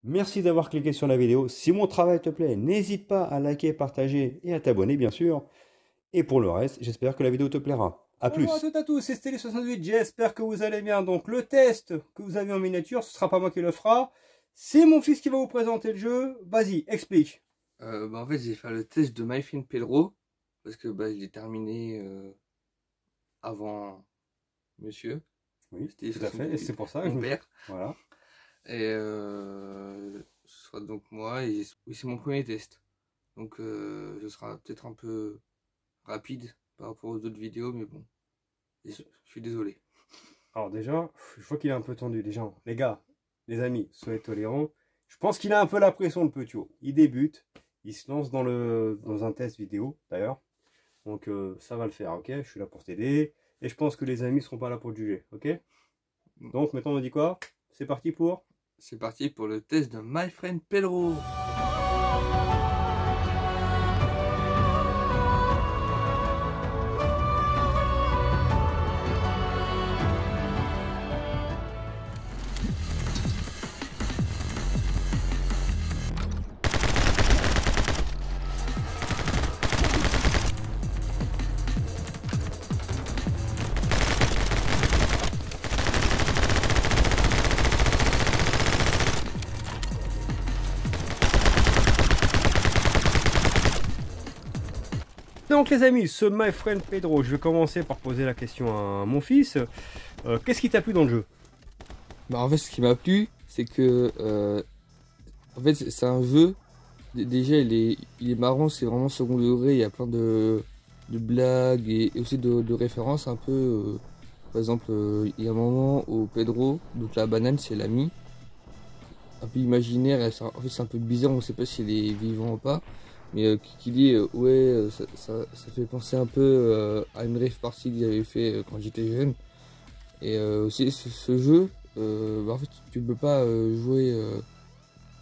Merci d'avoir cliqué sur la vidéo. Si mon travail te plaît, n'hésite pas à liker, partager et à t'abonner, bien sûr. Et pour le reste, j'espère que la vidéo te plaira. A plus. Bonjour à toutes et à tous, c'est Stélé68. J'espère que vous allez bien. Donc, le test que vous avez en miniature, ce sera pas moi qui le fera. C'est mon fils qui va vous présenter le jeu. Vas-y, explique. En fait, j'ai fait le test de My Friend Pedro parce que je l'ai terminé avant monsieur. Oui, tout à fait. Et c'est pour ça que mon père. Voilà. Et ce sera donc moi. Et oui, c'est mon premier test. Donc, ce sera peut-être un peu rapide par rapport aux autres vidéos, mais bon, je suis désolé. Alors déjà, je vois qu'il est un peu tendu. Déjà, les gars, les amis, soyez tolérants. Je pense qu'il a un peu la pression, le petit. Il débute. Il se lance dans un test vidéo, d'ailleurs. Donc ça va le faire, ok? Je suis là pour t'aider. Et je pense que les amis seront pas là pour te juger, ok? Donc maintenant on dit quoi? C'est parti pour? C'est parti pour le test de My Friend Pedro. Donc les amis, ce My Friend Pedro, je vais commencer par poser la question à mon fils. Qu'est-ce qui t'a plu dans le jeu? En fait, ce qui m'a plu, c'est que en fait, c'est un jeu. Déjà, il est marrant, c'est vraiment second degré. Il y a plein de blagues et aussi de références un peu. Par exemple, il y a un moment où Pedro, donc la banane, c'est l'ami, un peu imaginaire. Et en fait, c'est un peu bizarre, on ne sait pas s'il est vivant ou pas. Mais qui dit, ouais, ça fait penser un peu à une rave party que j'avais fait quand j'étais jeune. Et aussi, ce jeu, en fait, tu ne peux pas jouer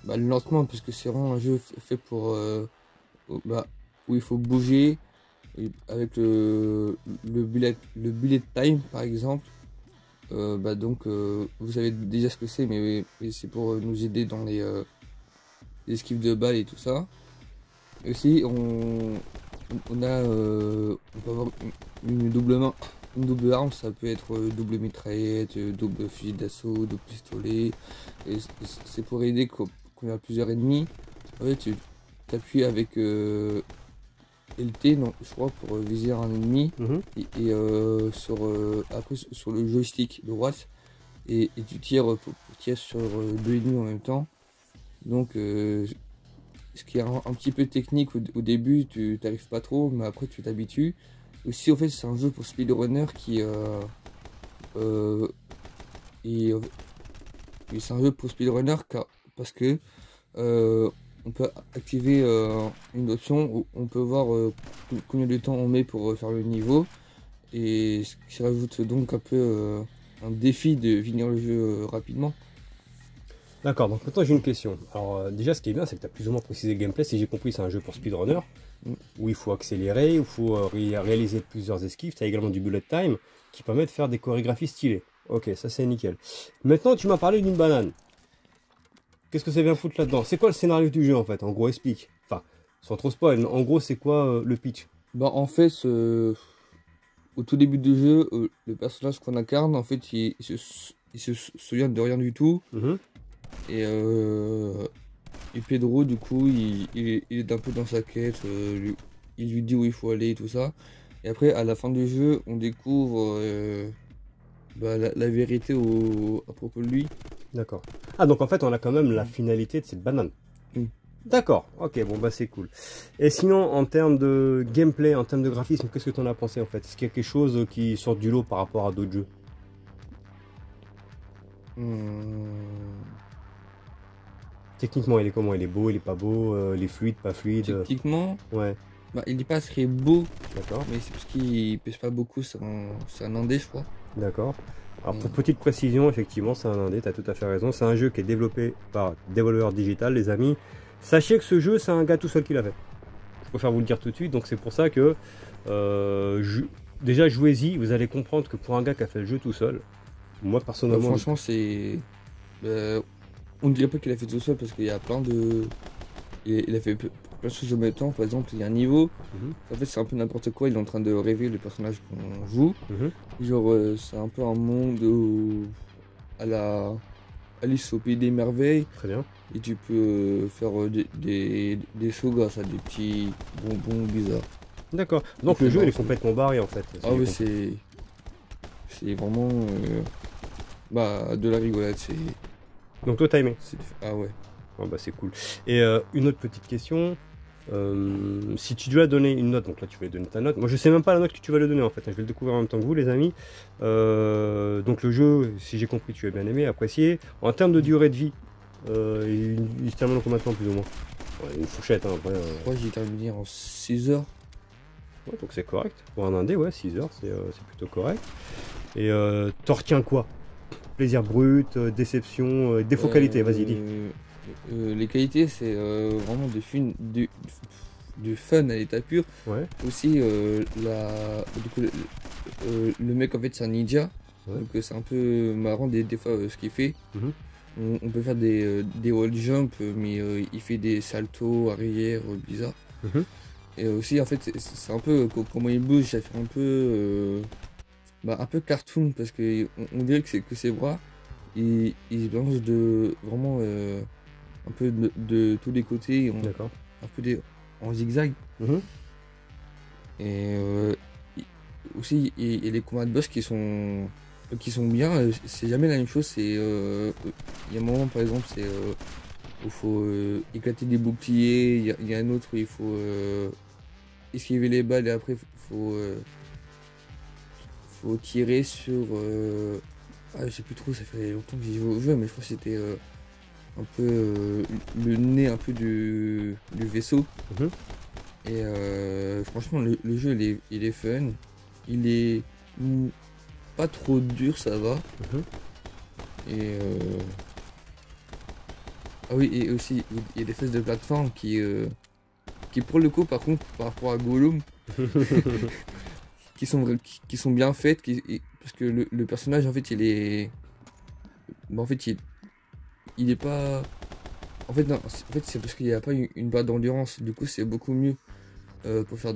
lentement, parce que c'est vraiment un jeu fait pour où il faut bouger avec le bullet time par exemple. Donc vous savez déjà ce que c'est, mais c'est pour nous aider dans les esquives de balles et tout ça. Aussi on peut avoir une double main, une double arme. Ça peut être double mitraillette, double fusil d'assaut, double pistolet, et c'est pour aider quand il y a plusieurs ennemis. En fait, tu t'appuies avec LT, non, je crois, pour viser un ennemi, et après sur le joystick de droite, et tu tires pour tirer sur deux ennemis en même temps. Donc ce qui est un petit peu technique au début, tu t'arrives pas trop, mais après tu t'habitues. Aussi, en fait, c'est un jeu pour speedrunner c'est un jeu pour speedrunner parce que on peut activer une option où on peut voir combien de temps on met pour faire le niveau, et ce qui rajoute donc un peu un défi de finir le jeu rapidement. D'accord, donc maintenant j'ai une question. Alors déjà ce qui est bien c'est que tu as plus ou moins précisé le gameplay. Si j'ai compris, c'est un jeu pour speedrunner où il faut accélérer, où il faut réaliser plusieurs esquives. Tu as également du bullet time qui permet de faire des chorégraphies stylées. Ok, ça c'est nickel. Maintenant tu m'as parlé d'une banane. Qu'est-ce que ça vient foutre là-dedans? C'est quoi le scénario du jeu en fait? En gros explique. Enfin, sans trop spoil, mais en gros c'est quoi le pitch? En fait, au tout début du jeu, le personnage qu'on incarne, en fait, il se souvient de rien du tout. Et Pedro, du coup, il est un peu dans sa quête, il lui dit où il faut aller et tout ça. Et après, à la fin du jeu, on découvre la vérité à propos de lui. D'accord. Ah, donc en fait, on a quand même la finalité de cette banane. D'accord, ok, bon bah c'est cool. Et sinon, en termes de gameplay, en termes de graphisme, qu'est-ce que tu en as pensé en fait? Est-ce qu'il y a quelque chose qui sort du lot par rapport à d'autres jeux? Techniquement, il est comment? Il est beau, il est pas beau, il est fluide, pas fluide? Techniquement, ouais. Il n'est pas très beau. D'accord. Mais c'est parce qu'il pèse pas beaucoup, c'est un indé, je crois. D'accord. Alors pour petite précision, effectivement, c'est un indé, tu as tout à fait raison. C'est un jeu qui est développé par Devolver Digital, les amis. Sachez que ce jeu, c'est un gars tout seul qui l'a fait. Je préfère vous le dire tout de suite. Donc c'est pour ça que déjà jouez-y, vous allez comprendre que pour un gars qui a fait le jeu tout seul, moi personnellement... franchement, c'est... On dirait pas qu'il a fait tout seul parce qu'il y a plein de. Il a fait plein de choses en même temps. Par exemple, il y a un niveau. Mhm. En fait, c'est un peu n'importe quoi. Il est en train de rêver le personnage qu'on joue. Mhm. Genre, c'est un peu un monde où. À la. Alice au pays des merveilles. Très bien. Et tu peux faire des sauts grâce à des petits bonbons bizarres. D'accord. Donc c'est le jeu il est marrant, complètement barré en fait. si Ah j'ai ouais, compris. c'est vraiment. Bah, de la rigolade. Donc toi t'as aimé. Ah ouais. Ah bah c'est cool. Et une autre petite question. Si tu dois donner une note, donc là tu vas donner ta note. Moi je sais même pas la note que tu vas le donner en fait. Je vais le découvrir en même temps que vous les amis. Donc le jeu, si j'ai compris, tu as bien aimé, apprécié. En termes de durée de vie, il se termine en combien de temps plus ou moins? Ouais, une fourchette, hein, après. Moi, j'ai terminé en 6 heures. Ouais, donc c'est correct. Pour un indé, ouais, 6 heures, c'est plutôt correct. Et t'en retiens quoi? Plaisir brut, déception, défaut qualité, vas-y dis. Les qualités, c'est vraiment du fun à l'état pur. Ouais, Aussi, du coup, le mec, en fait, c'est un ninja. ouais. Donc, c'est un peu marrant des fois ce qu'il fait. Mhm. On peut faire des wall jump, mais il fait des saltos arrière bizarres. Mhm. Et aussi, en fait, c'est un peu comment il bouge, ça fait un peu cartoon parce que on dirait que ses bras, il se balance vraiment un peu de tous les côtés, D'accord. un peu en zigzag. Mhm. Et aussi, il y a les combats de boss qui sont bien. C'est jamais la même chose. Il y a un moment, par exemple, c'est où il faut éclater des boucliers. Il y a un autre où il faut esquiver les balles et après, faut tirer sur. Je sais plus trop, ça fait longtemps que j'y joue au jeu, mais je crois que c'était un peu le nez un peu du vaisseau. Mhm. Et franchement, le jeu il est fun. Il est pas trop dur, ça va. Mhm. Et ah oui, et aussi il y a des phases de plateforme qui pour le coup, par contre, par rapport à Gollum, qui sont bien faites, parce que le personnage en fait il est. Bah, en fait il est pas. En fait non, en fait c'est parce qu'il n'y a pas une barre d'endurance, du coup c'est beaucoup mieux pour faire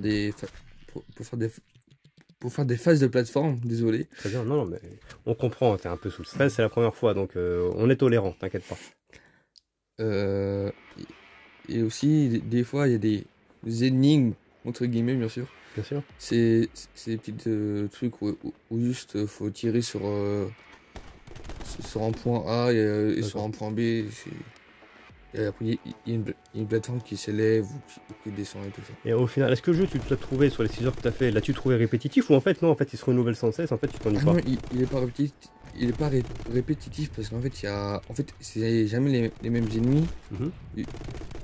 pour faire des phases de plateforme, désolé. Très bien, non, non, mais on comprend, t'es un peu sous le stress, c'est la première fois, donc on est tolérant, t'inquiète pas. Euh, et aussi des fois il y a des énigmes, entre guillemets bien sûr. Bien sûr. C'est des petits trucs où juste faut tirer sur un point A et sur un point B. Et après, il y a une plateforme qui s'élève ou qui descend et tout ça. Et au final, est-ce que le jeu, tu l'as trouvé sur les 6 heures que tu as fait, l'as-tu trouvé répétitif ou en fait, non, en fait, il se renouvelle sans cesse, en fait, tu t'ennuies Ah pas? non, il est pas répétitif, répétitif parce qu'en fait, c'est jamais les mêmes ennemis. Mhm.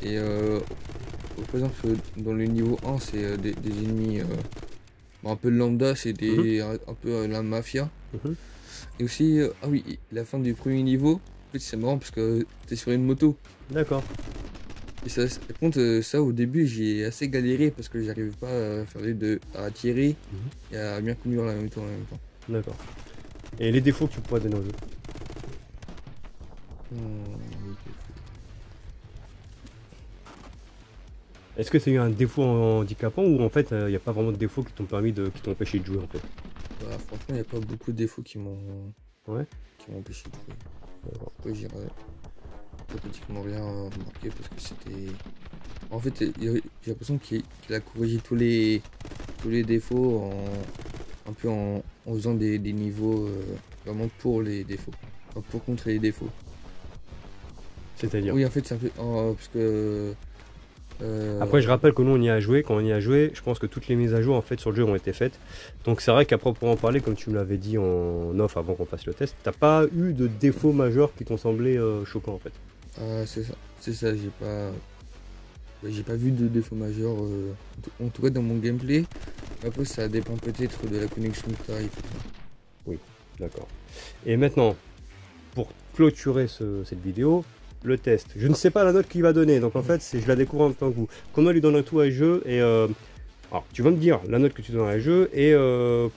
Et par exemple, dans le niveau 1, c'est des ennemis un peu lambda, c'est un peu la mafia. Mhm. Et aussi, ah oui, la fin du premier niveau, en fait, c'est marrant parce que t'es sur une moto. D'accord. Et ça, par contre, ça au début, j'ai assez galéré parce que j'arrivais pas à faire à tirer et à bien conduire la moto en même temps. D'accord. Et les défauts que tu pourrais donner au jeu? Est-ce que c'est eu un défaut handicapant ou en fait, il n'y a pas vraiment de défauts qui t'ont qui t'ont empêché de jouer en fait? Bah, franchement, il n'y a pas beaucoup de défauts Ouais. qui m'ont empêché de jouer. Après, j'irais pratiquement rien remarqué parce que c'était. En fait, j'ai l'impression qu'il a corrigé tous les défauts en faisant des niveaux vraiment pour les défauts. Enfin, pour contrer les défauts. C'est-à-dire? Oui, en fait, c'est un peu. Parce que. Après, je rappelle que nous, on y a joué. Quand on y a joué, je pense que toutes les mises à jour en fait sur le jeu ont été faites. Donc, c'est vrai qu'à proprement parler, comme tu me l'avais dit en off avant qu'on fasse le test, t'as pas eu de défauts majeurs qui t'ont semblé choquants en fait. C'est ça, j'ai pas vu de défaut majeur, en tout cas dans mon gameplay. Après, ça dépend peut-être de la connexion que tu as et tout ça. Oui, d'accord. Et maintenant, pour clôturer cette vidéo, le test. Je ne sais pas la note qu'il va donner, donc en fait, je la découvre en même temps que vous. Comment lui donnerais tout à ce jeu et alors, tu vas me dire la note que tu donnerais à ce jeu et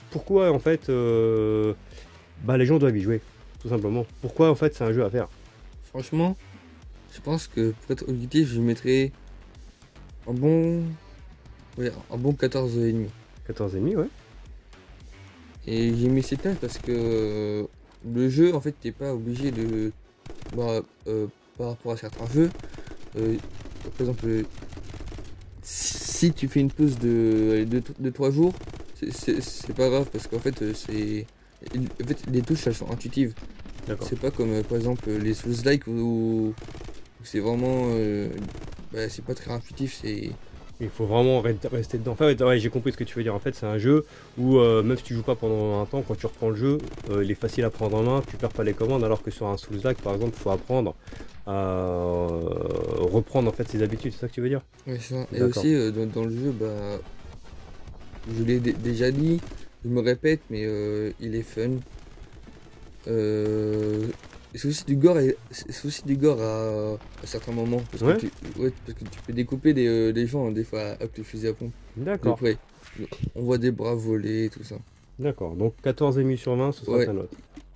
pourquoi en fait les gens doivent y jouer, tout simplement. Pourquoi en fait c'est un jeu à faire. Franchement, Je pense que pour être objectif, je mettrais un bon, ouais, un bon 14,5. 14,5, ouais. Et j'ai mis cette note parce que le jeu, en fait, t'es pas obligé de. Bah, par rapport à certains jeux, euh, par exemple, si tu fais une pause de 3 jours, c'est pas grave parce qu'en fait, en fait, les touches elles sont intuitives. D'accord. C'est pas comme par exemple les Souls-like où c'est vraiment. Bah, c'est pas très intuitif, c'est. Il faut vraiment rester dedans. Enfin, ouais, j'ai compris ce que tu veux dire. En fait, c'est un jeu où, même si tu joues pas pendant un temps, quand tu reprends le jeu, il est facile à prendre en main, tu perds pas les commandes, alors que sur un Souls-like, par exemple, il faut apprendre à reprendre en fait ses habitudes. C'est ça que tu veux dire? Ouais, c'est ça. Et D'accord. aussi dans le jeu, bah, je l'ai déjà dit, je me répète, mais il est fun. C'est aussi du gore, c'est aussi du gore à certains moments. Parce Ouais. que ouais, parce que tu peux découper des gens des fois avec le fusil à pompe. De D'accord. près. On voit des bras voler, tout ça. D'accord. Donc 14,5 sur 20, ce sera Ouais. ta note.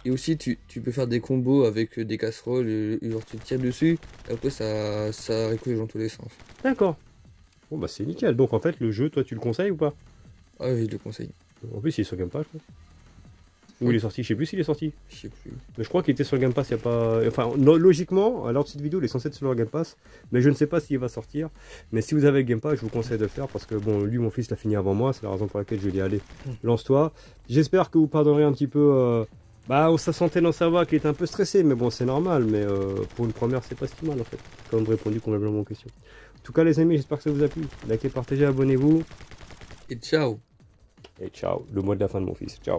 Et aussi, tu peux faire des combos avec des casseroles, genre tu tires dessus, et après ça récolte dans tous les sens. D'accord. Bon, bah, c'est nickel. Donc, en fait, le jeu, toi, tu le conseilles ou pas? Ah oui, je le conseille. En plus, il est sur Game Pass, je crois. Ou Oui. il est sorti, je sais plus s'il est sorti. Je sais plus. Mais je crois qu'il était sur le Game Pass il y a pas. Enfin, logiquement, alors cette vidéo, il est censé être sur le Game Pass. Mais je ne sais pas s'il va sortir. Mais si vous avez le Game Pass, je vous conseille de le faire. Parce que, bon, lui, mon fils l'a fini avant moi. C'est la raison pour laquelle je lui ai dit, allez, lance-toi. J'espère que vous pardonnerez un petit peu. Bah, ça sentait dans sa voix qu'il était un peu stressé. Mais bon, c'est normal. Mais pour une première, c'est pas si mal, en fait. Comme répondu complètement aux questions. En tout cas, les amis, j'espère que ça vous a plu. Likez, partagez, abonnez-vous. Et ciao! Et ciao. Le mot de la fin de mon fils. Ciao.